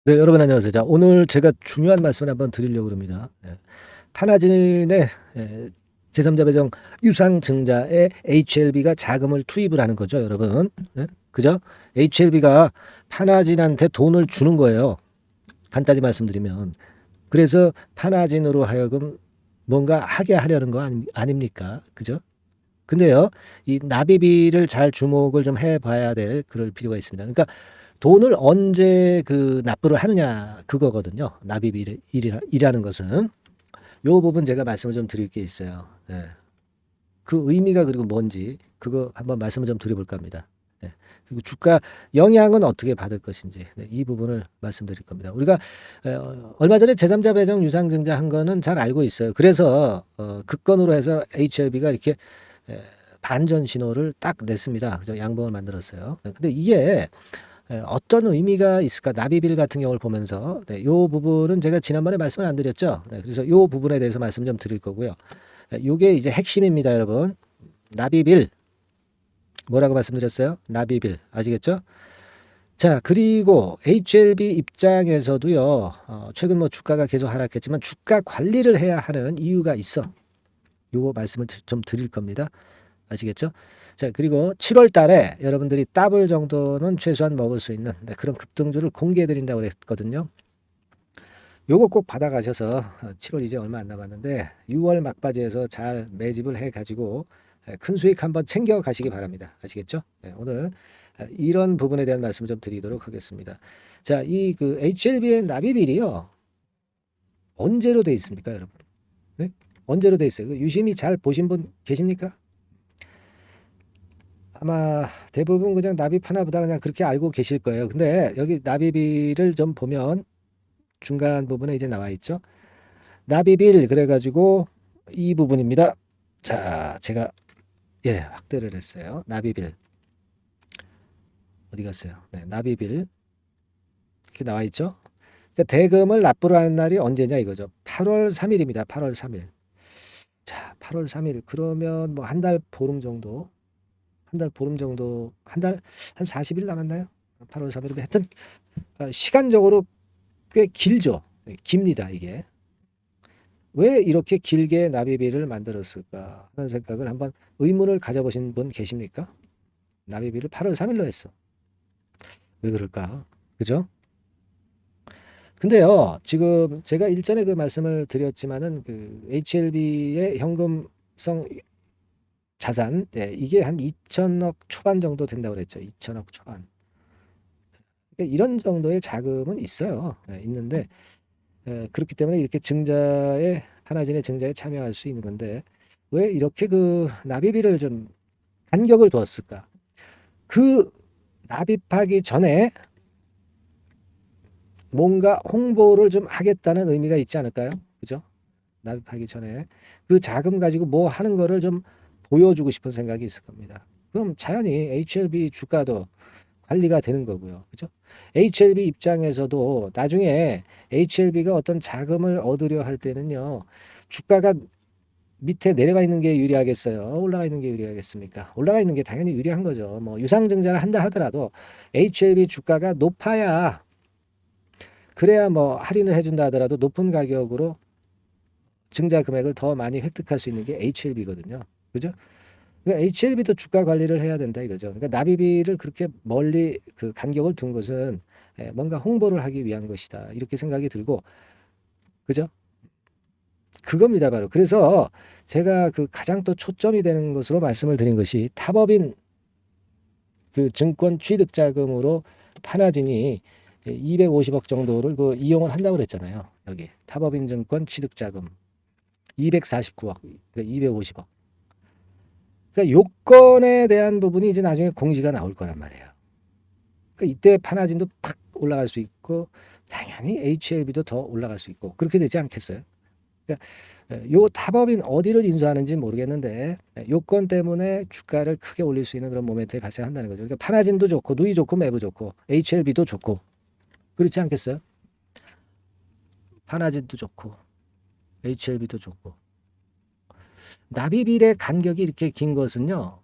네, 여러분 안녕하세요. 자, 오늘 제가 중요한 말씀을 한번 드리려고 합니다. 파나진의 제3자 배정 유상증자에 HLB가 자금을 투입을 하는 거죠, 여러분. 그죠? HLB가 파나진한테 돈을 주는 거예요. 간단히 말씀드리면. 그래서 파나진으로 하여금 뭔가 하게 하려는 거 아닙니까? 그죠? 근데요, 이 나비비를 잘 주목을 좀 해봐야 될 그럴 필요가 있습니다. 그러니까 돈을 언제 납부를 하느냐 그거거든요. 납입이라는 것은. 요 부분 제가 말씀을 좀 드릴 게 있어요. 그 의미가 그리고 뭔지 그거 한번 말씀을 좀 드려볼까 합니다. 그리고 주가 영향은 어떻게 받을 것인지 이 부분을 말씀드릴 겁니다. 우리가 얼마 전에 제3자 배정 유상증자 한 거는 잘 알고 있어요. 그래서 극건으로 해서 HLB가 이렇게 반전 신호를 딱 냈습니다. 그래서 양봉을 만들었어요. 근데 이게 어떤 의미가 있을까? 나비빌 같은 경우를 보면서 이 부분은 제가 지난번에 말씀을 안 드렸죠. 그래서 이 부분에 대해서 말씀 좀 드릴 거고요. 이게 이제 핵심입니다, 여러분. 나비빌 뭐라고 말씀드렸어요? 나비빌 아시겠죠? 자, 그리고 HLB 입장에서도요. 최근 뭐 주가가 계속 하락했지만 주가 관리를 해야 하는 이유가 있어. 요거 말씀을 좀 드릴 겁니다. 아시겠죠? 자, 그리고 7월 달에 여러분들이 더블 정도는 최소한 먹을 수 있는 그런 급등주를 공개해 드린다고 그랬거든요. 요거 꼭 받아가셔서 7월 이제 얼마 안 남았는데 6월 막바지에서 잘 매집을 해 가지고 큰 수익 한번 챙겨 가시기 바랍니다. 아시겠죠? 오늘 이런 부분에 대한 말씀 좀 드리도록 하겠습니다. 자, 이 HLB의 납입일이요. 언제로 돼 있습니까, 여러분? 네? 언제로 돼 있어요? 유심히 잘 보신 분 계십니까? 아마 대부분 그냥 납입하나 보다 그냥 그렇게 알고 계실 거예요. 근데 여기 납입일을 좀 보면 중간 부분에 이제 나와 있죠. 납입일 그래가지고 이 부분입니다. 자, 제가 확대를 했어요. 납입일 어디 갔어요? 네, 납입일 이렇게 나와 있죠. 그러니까 대금을 납부를 하는 날이 언제냐 이거죠. 8월 3일입니다. 8월 3일. 자, 8월 3일 그러면 뭐 한 달 보름 정도 한 달 한 40일 남았나요? 8월 3일이면 하여튼 시간적으로 꽤 길죠. 깁니다, 이게. 왜 이렇게 길게 나비비를 만들었을까 하는 생각을 한번 의문을 가져보신 분 계십니까? 나비비를 8월 3일로 했어. 왜 그럴까? 그죠? 근데요, 지금 제가 일전에 그 말씀을 드렸지만은 HLB의 현금성 자산, 이게 한 2천억 초반 정도 된다고 그랬죠. 2천억 초반. 그러니까 이런 정도의 자금은 있어요. 있는데 그렇기 때문에 이렇게 증자에 하나진의 증자에 참여할 수 있는 건데 왜 이렇게 납입비를 좀 간격을 두었을까? 그 납입하기 전에 뭔가 홍보를 좀 하겠다는 의미가 있지 않을까요? 그죠? 납입하기 전에 그 자금 가지고 뭐 하는 거를 좀 보여주고 싶은 생각이 있을 겁니다. 그럼 자연히 HLB 주가도 관리가 되는 거고요. 그죠? HLB 입장에서도 나중에 HLB가 어떤 자금을 얻으려 할 때는요. 주가가 밑에 내려가 있는 게 유리하겠어요? 올라가 있는 게 유리하겠습니까? 올라가 있는 게 당연히 유리한 거죠. 뭐 유상증자를 한다 하더라도 HLB 주가가 높아야 그래야 뭐 할인을 해준다 하더라도 높은 가격으로 증자 금액을 더 많이 획득할 수 있는 게 HLB거든요. 그죠? 그러니까 HLB도 주가 관리를 해야 된다 이거죠. 그러니까 납입비를 그렇게 멀리 그 간격을 둔 것은 뭔가 홍보를 하기 위한 것이다. 이렇게 생각이 들고, 그죠? 그겁니다, 바로. 그래서 제가 가장 또 초점이 되는 것으로 말씀을 드린 것이 탑업인 증권 취득 자금으로 파나진이 250억 정도를 이용을 한다고 그랬잖아요. 여기 탑업인 증권 취득 자금 249억, 250억. 그러니까 요건에 대한 부분이 이제 나중에 공시가 나올 거란 말이에요. 그러니까 이때 파나진도 팍 올라갈 수 있고 당연히 HLB도 더 올라갈 수 있고 그렇게 되지 않겠어요? 그러니까 요 탑업인 어디를 인수하는지 모르겠는데 요건 때문에 주가를 크게 올릴 수 있는 그런 모멘텀이 발생한다는 거죠. 그러니까 파나진도 좋고 누이 좋고 매부 좋고 HLB도 좋고 그렇지 않겠어요? 파나진도 좋고 HLB도 좋고 납입일의 간격이 이렇게 긴 것은요.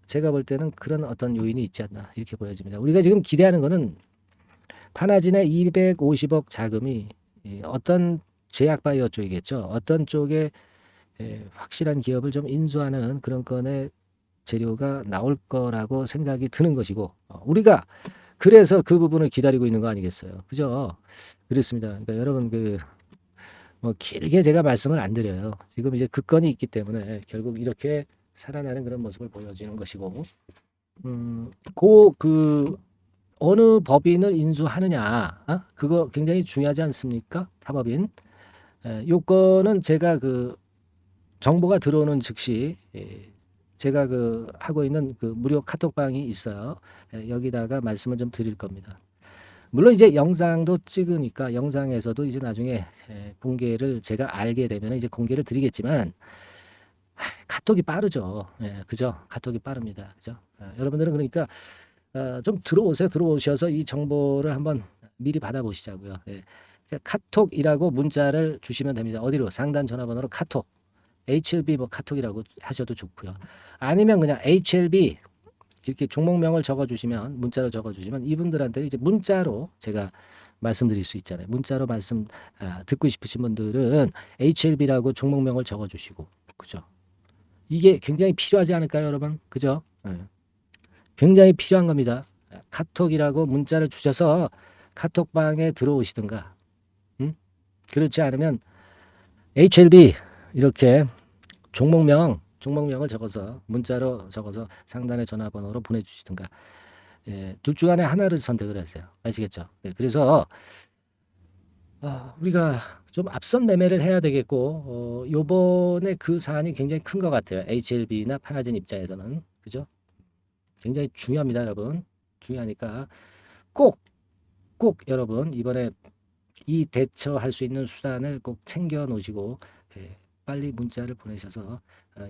제가 볼 때는 그런 어떤 요인이 있지 않나 이렇게 보여집니다. 우리가 지금 기대하는 거는 파나진의 250억 자금이 어떤 제약바이오 쪽이겠죠. 어떤 쪽에 확실한 기업을 좀 인수하는 그런 건의 재료가 나올 거라고 생각이 드는 것이고, 우리가 그래서 그 부분을 기다리고 있는 거 아니겠어요. 그죠? 그렇습니다. 그러니까 여러분 뭐 길게 제가 말씀을 안 드려요. 지금 이제 그 건이 있기 때문에 결국 이렇게 살아나는 그런 모습을 보여주는 것이고, 그 어느 법인을 인수하느냐, 그거 굉장히 중요하지 않습니까? 타법인. 요건은 제가 정보가 들어오는 즉시 제가 하고 있는 무료 카톡방이 있어요. 여기다가 말씀을 좀 드릴 겁니다. 물론 이제 영상도 찍으니까 영상에서도 이제 나중에 공개를 제가 알게 되면 이제 공개를 드리겠지만, 카톡이 빠르죠. 그죠? 카톡이 빠릅니다. 그죠? 여러분들은 그러니까 좀 들어오세요. 들어오셔서 이 정보를 한번 미리 받아보시자고요. 카톡이라고 문자를 주시면 됩니다. 어디로? 상단 전화번호로 카톡. HLB 뭐 카톡이라고 하셔도 좋고요. 아니면 그냥 HLB 이렇게 종목명을 적어주시면, 문자로 적어주시면 이분들한테 이제 문자로 제가 말씀드릴 수 있잖아요. 문자로 말씀 듣고 싶으신 분들은 HLB라고 종목명을 적어주시고, 그죠? 이게 굉장히 필요하지 않을까요, 여러분? 그죠? 굉장히 필요한 겁니다. 카톡이라고 문자를 주셔서 카톡방에 들어오시든가, 그렇지 않으면 HLB 이렇게 종목명을 적어서 문자로 적어서 상단의 전화번호로 보내주시든가, 둘 중 안에 하나를 선택을 하세요. 아시겠죠? 그래서 우리가 좀 앞선 매매를 해야 되겠고, 요번에 그 사안이 굉장히 큰 것 같아요. HLB나 파나진 입장에서는. 그죠? 굉장히 중요합니다, 여러분. 중요하니까 꼭 여러분 이번에 이 대처할 수 있는 수단을 꼭 챙겨 놓으시고, 빨리 문자를 보내셔서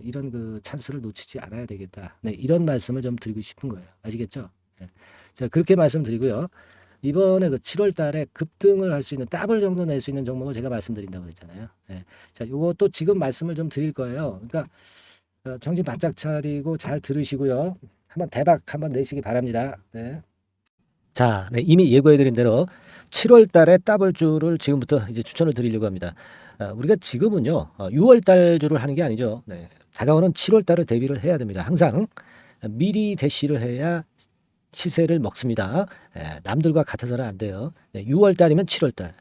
이런 찬스를 놓치지 않아야 되겠다. 네, 이런 말씀을 좀 드리고 싶은 거예요. 아시겠죠? 자, 그렇게 말씀드리고요. 이번에 7월 달에 급등을 할 수 있는, 더블 정도 낼 수 있는 종목을 제가 말씀드린다고 그랬잖아요. 자, 요것도 지금 말씀을 좀 드릴 거예요. 그러니까 정신 바짝 차리고 잘 들으시고요. 한번 대박 한번 내시기 바랍니다. 네. 자, 이미 예고해드린 대로 7월 달에 더블주를 지금부터 이제 추천을 드리려고 합니다. 우리가 지금은요, 6월 달주를 하는 게 아니죠. 다가오는 7월 달을 대비를 해야 됩니다. 항상 미리 대시를 해야 시세를 먹습니다. 남들과 같아서는 안 돼요. 6월 달이면 7월 달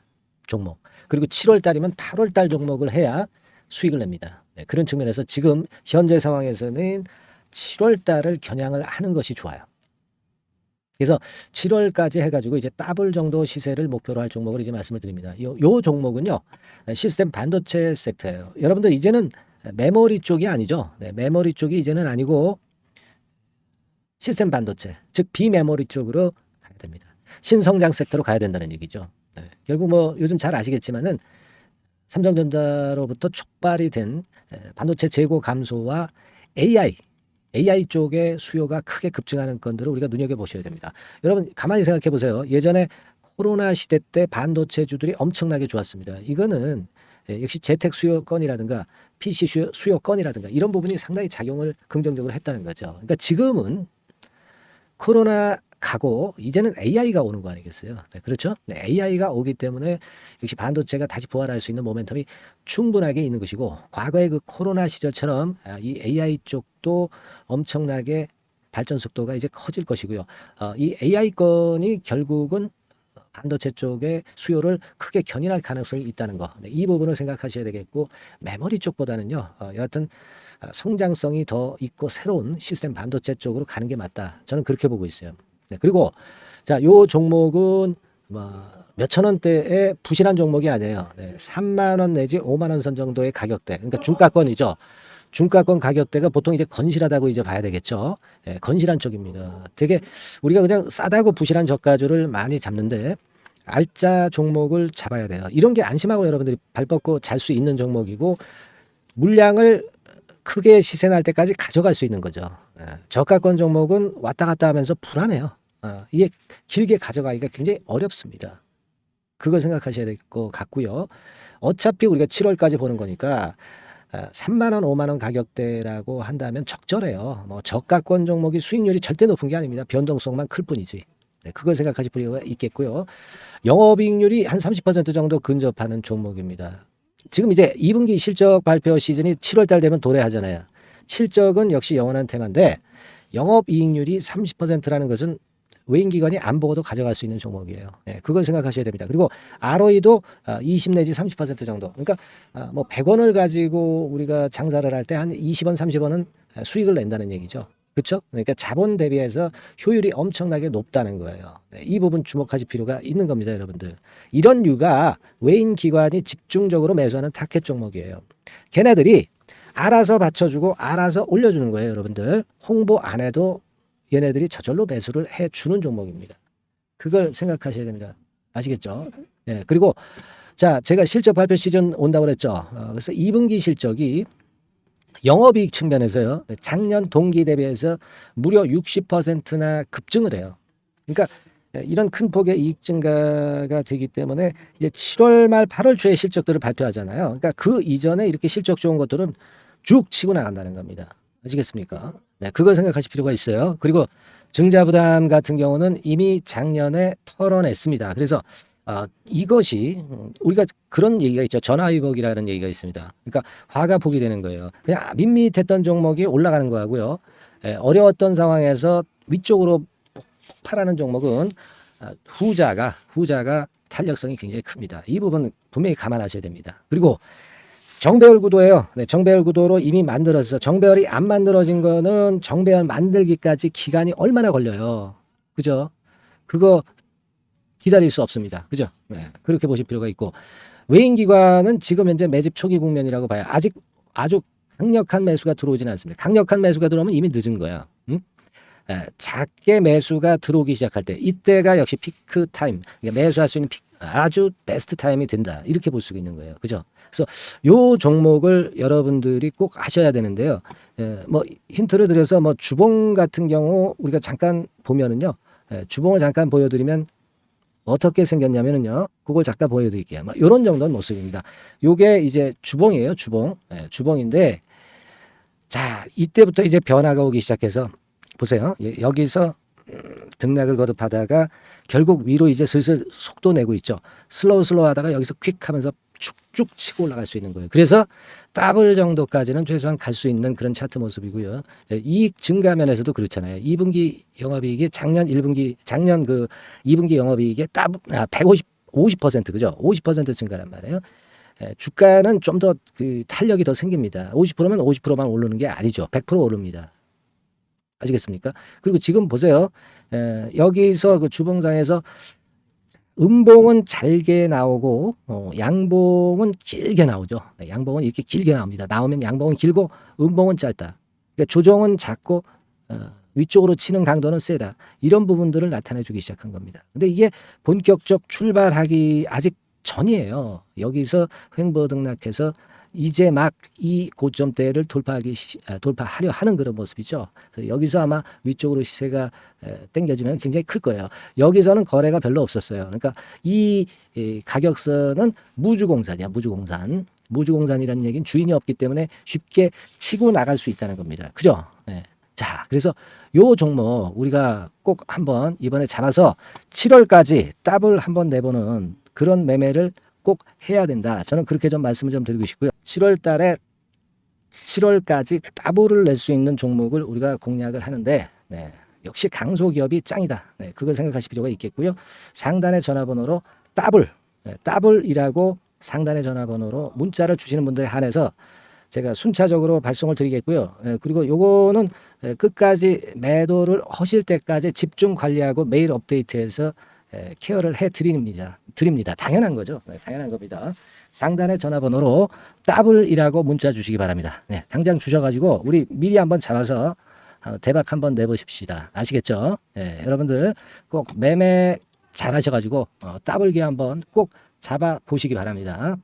종목, 그리고 7월 달이면 8월 달 종목을 해야 수익을 냅니다. 그런 측면에서 지금 현재 상황에서는 7월 달을 겨냥을 하는 것이 좋아요. 그래서 7월까지 해가지고 이제 더블 정도 시세를 목표로 할 종목을 이제 말씀을 드립니다. 요 종목은요, 시스템 반도체 섹터예요. 여러분들 이제는 메모리 쪽이 아니죠. 메모리 쪽이 이제는 아니고 시스템 반도체, 즉 비메모리 쪽으로 가야 됩니다. 신성장 섹터로 가야 된다는 얘기죠. 결국 뭐 요즘 잘 아시겠지만은 삼성전자로부터 촉발이 된 반도체 재고 감소와 AI 쪽의 수요가 크게 급증하는 건들을 우리가 눈여겨보셔야 됩니다. 여러분 가만히 생각해 보세요. 예전에 코로나 시대 때 반도체주들이 엄청나게 좋았습니다. 이거는 역시 재택 수요건이라든가 PC 수요건이라든가 이런 부분이 상당히 작용을 긍정적으로 했다는 거죠. 그러니까 지금은 코로나 가고 이제는 AI가 오는 거 아니겠어요? 그렇죠? AI가 오기 때문에 역시 반도체가 다시 부활할 수 있는 모멘텀이 충분하게 있는 것이고, 과거의 그 코로나 시절처럼 이 AI 쪽도 엄청나게 발전 속도가 이제 커질 것이고요. 이 AI 건이 결국은 반도체 쪽의 수요를 크게 견인할 가능성이 있다는 거, 이 부분을 생각하셔야 되겠고, 메모리 쪽보다는요, 여하튼 성장성이 더 있고 새로운 시스템 반도체 쪽으로 가는 게 맞다. 저는 그렇게 보고 있어요. 그리고 자, 요 종목은 몇천 원대의 부실한 종목이 아니에요. 3만 원 내지 5만 원 선 정도의 가격대. 그러니까 중가권이죠. 중가권 가격대가 보통 이제 건실하다고 이제 봐야 되겠죠. 건실한 쪽입니다. 되게 우리가 그냥 싸다고 부실한 저가주를 많이 잡는데 알짜 종목을 잡아야 돼요. 이런 게 안심하고 여러분들이 발 뻗고 잘 수 있는 종목이고, 물량을 크게 시세 날 때까지 가져갈 수 있는 거죠. 저가권 종목은 왔다 갔다 하면서 불안해요. 이게 길게 가져가기가 굉장히 어렵습니다. 그걸 생각하셔야 될 것 같고요. 어차피 우리가 7월까지 보는 거니까 3만 원, 5만 원 가격대라고 한다면 적절해요. 뭐 저가권 종목이 수익률이 절대 높은 게 아닙니다. 변동성만 클 뿐이지. 네, 그걸 생각하실 필요가 있겠고요. 영업이익률이 한 30% 정도 근접하는 종목입니다. 지금 이제 2분기 실적 발표 시즌이 7월 달 되면 도래하잖아요. 실적은 역시 영원한 테마인데 영업이익률이 30%라는 것은 외인기관이 안 보고도 가져갈 수 있는 종목이에요. 네, 그걸 생각하셔야 됩니다. 그리고 ROE도 20 내지 30% 정도. 그러니까 뭐 100원을 가지고 우리가 장사를 할 때 한 20원, 30원은 수익을 낸다는 얘기죠. 그렇죠? 그러니까 자본 대비해서 효율이 엄청나게 높다는 거예요. 네, 이 부분 주목하실 필요가 있는 겁니다, 여러분들. 이런 류가 외인 기관이 집중적으로 매수하는 타켓 종목이에요. 걔네들이 알아서 받쳐주고 알아서 올려주는 거예요, 여러분들. 홍보 안 해도 얘네들이 저절로 매수를 해주는 종목입니다. 그걸 생각하셔야 됩니다. 아시겠죠? 네, 그리고 자, 제가 실적 발표 시즌 온다고 그랬죠. 그래서 2분기 실적이 영업이익 측면에서요. 작년 동기 대비해서 무려 60%나 급증을 해요. 그러니까 이런 큰 폭의 이익 증가가 되기 때문에 이제 7월 말 8월 초에 실적들을 발표하잖아요. 그러니까 그 이전에 이렇게 실적 좋은 것들은 쭉 치고 나간다는 겁니다. 아시겠습니까? 네, 그걸 생각하실 필요가 있어요. 그리고 증자 부담 같은 경우는 이미 작년에 털어냈습니다. 그래서 이것이 우리가 그런 얘기가 있죠. 전화위복이라는 얘기가 있습니다. 그러니까 화가 복이 되는 거예요. 그냥 밋밋했던 종목이 올라가는 거하고요. 어려웠던 상황에서 위쪽으로 폭발하는 종목은 후자가 탄력성이 굉장히 큽니다. 이 부분 분명히 감안하셔야 됩니다. 그리고 정배열 구도예요. 네, 정배열 구도로 이미 만들어서 정배열이 안 만들어진 거는 정배열 만들기까지 기간이 얼마나 걸려요. 그죠? 그거 기다릴 수 없습니다. 그죠? 네, 그렇게 보실 필요가 있고 외인기관은 지금 현재 매집 초기 국면이라고 봐요. 아직 아주 강력한 매수가 들어오지는 않습니다. 강력한 매수가 들어오면 이미 늦은 거야. 응? 작게 매수가 들어오기 시작할 때 이때가 역시 피크 타임, 그러니까 매수할 수 있는 아주 베스트 타임이 된다. 이렇게 볼 수가 있는 거예요. 그죠? 그래서 요 종목을 여러분들이 꼭 하셔야 되는데요. 뭐 힌트를 드려서 뭐 주봉 같은 경우 우리가 잠깐 보면은요. 주봉을 잠깐 보여드리면 어떻게 생겼냐면은요. 그걸 잠깐 보여드릴게요. 뭐 이런 정도는 모습입니다. 요게 이제 주봉이에요. 주봉. 주봉인데 자 이때부터 이제 변화가 오기 시작해서 보세요. 여기서 등락을 거듭하다가 결국 위로 이제 슬슬 속도 내고 있죠. 슬로우 하다가 여기서 퀵 하면서 쭉쭉 치고 올라갈 수 있는 거예요. 그래서 더블 정도까지는 최소한 갈 수 있는 그런 차트 모습이고요. 이익 증가 면에서도 그렇잖아요. 2분기 영업이익이 작년 2분기 영업이익의 50% 그죠? 50% 증가란 말이에요. 주가는 좀 더 그 탄력이 더 생깁니다. 50%면 50%만 오르는 게 아니죠. 100% 오릅니다. 아시겠습니까? 그리고 지금 보세요. 여기서 그 주봉상에서 음봉은 잘게 나오고 양봉은 길게 나오죠. 네, 양봉은 이렇게 길게 나옵니다. 나오면 양봉은 길고 음봉은 짧다. 그러니까 조정은 작고 위쪽으로 치는 강도는 세다. 이런 부분들을 나타내주기 시작한 겁니다. 근데 이게 본격적 출발하기 아직 전이에요. 여기서 횡보 등락해서 이제 막 이 고점대를 돌파하려 하는 그런 모습이죠. 그래서 여기서 아마 위쪽으로 시세가 당겨지면 굉장히 클 거예요. 여기서는 거래가 별로 없었어요. 그러니까 이 가격선은 무주공산이야. 무주공산이라는 얘기는 주인이 없기 때문에 쉽게 치고 나갈 수 있다는 겁니다. 그죠? 네. 자, 그래서 요 종목 우리가 꼭 한번 이번에 잡아서 7월까지 더블 한번 내보는 그런 매매를 꼭 해야 된다. 저는 그렇게 좀 말씀을 좀 드리고 싶고요. 7월 달에 7월까지 더블을 낼 수 있는 종목을 우리가 공략을 하는데 네, 역시 강소기업이 짱이다. 네, 그걸 생각하실 필요가 있겠고요. 상단의 전화번호로 더블이라고 상단의 전화번호로 문자를 주시는 분들에 한해서 제가 순차적으로 발송을 드리겠고요. 그리고 요거는 끝까지 매도를 하실 때까지 집중 관리하고 매일 업데이트해서 케어를 해드립니다. 당연한 거죠. 네, 당연한 겁니다. 상단의 전화번호로 더블이라고 문자 주시기 바랍니다. 네, 당장 주셔가지고 우리 미리 한번 잡아서 대박 한번 내보십시다. 아시겠죠? 네, 여러분들 꼭 매매 잘 하셔가지고 더블기 한번 꼭 잡아 보시기 바랍니다.